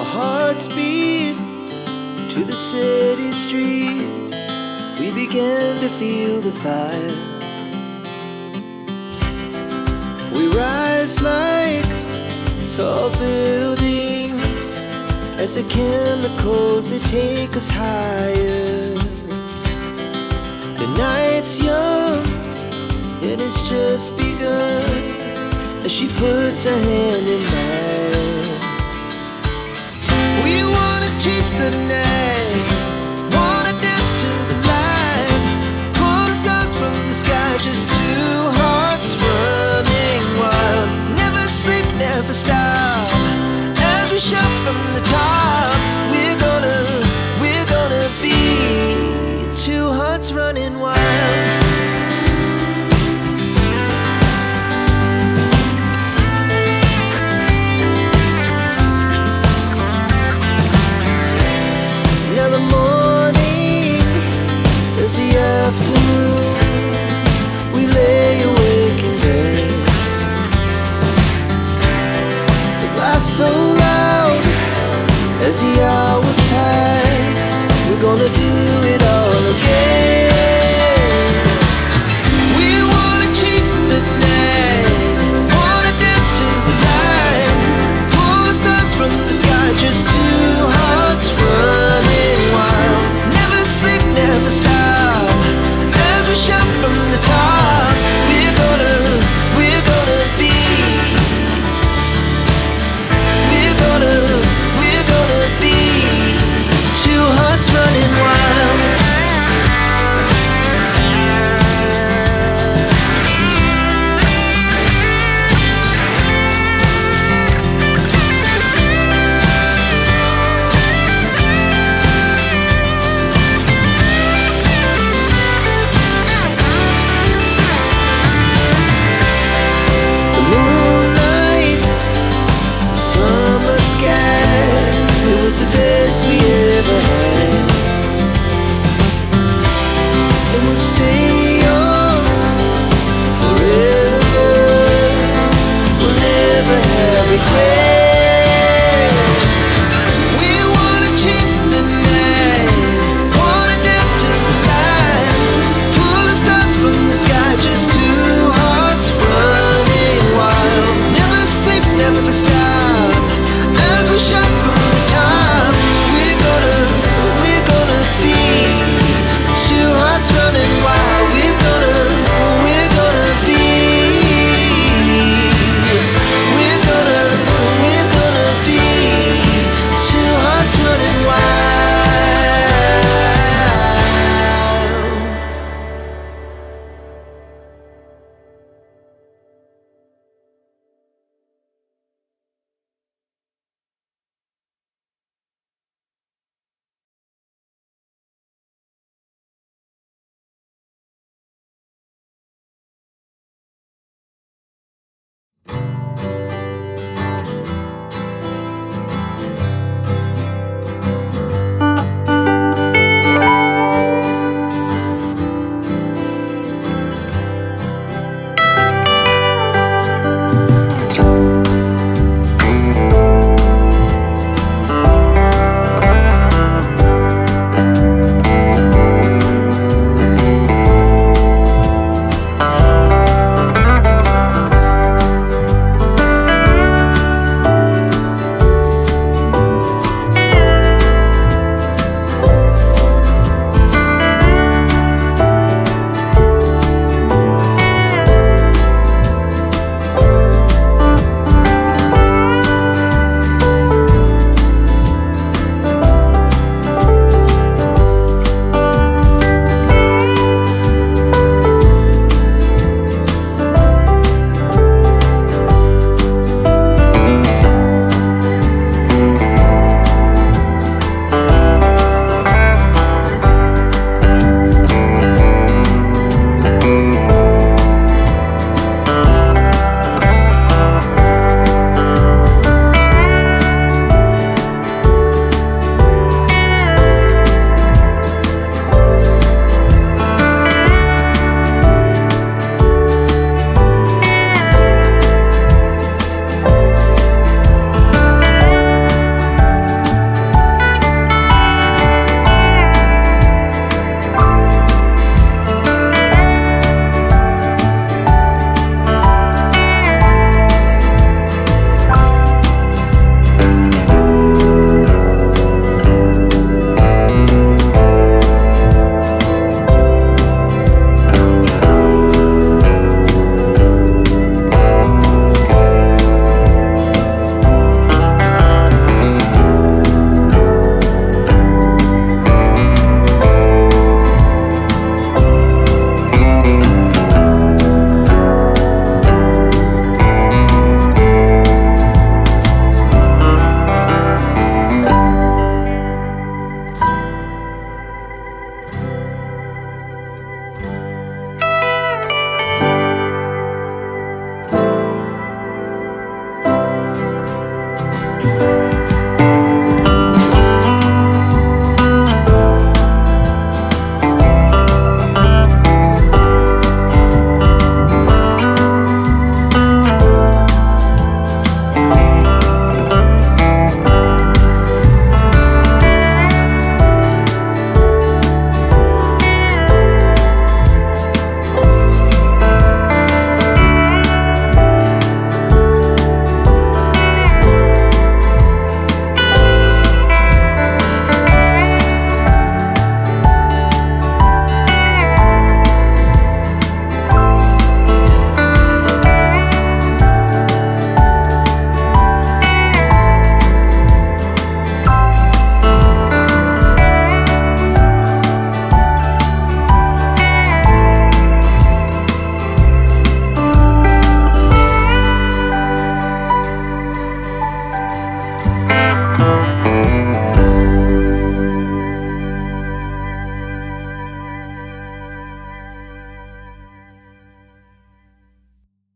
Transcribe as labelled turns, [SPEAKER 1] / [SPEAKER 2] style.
[SPEAKER 1] Our hearts beat to the city streets. We began to feel the fire. We rise like tall buildings as the chemicals, they take us higher. The night's young and it's just begun as she puts her hand in mine. We wanna chase the night, wanna dance to the light, pull the stars from the sky, just two hearts running wild. Never sleep, never stop, as we shout from the top. We're gonna be two hearts running wild. Now the morning is the afternoon. We lay awake in bed. The laughs so loud as the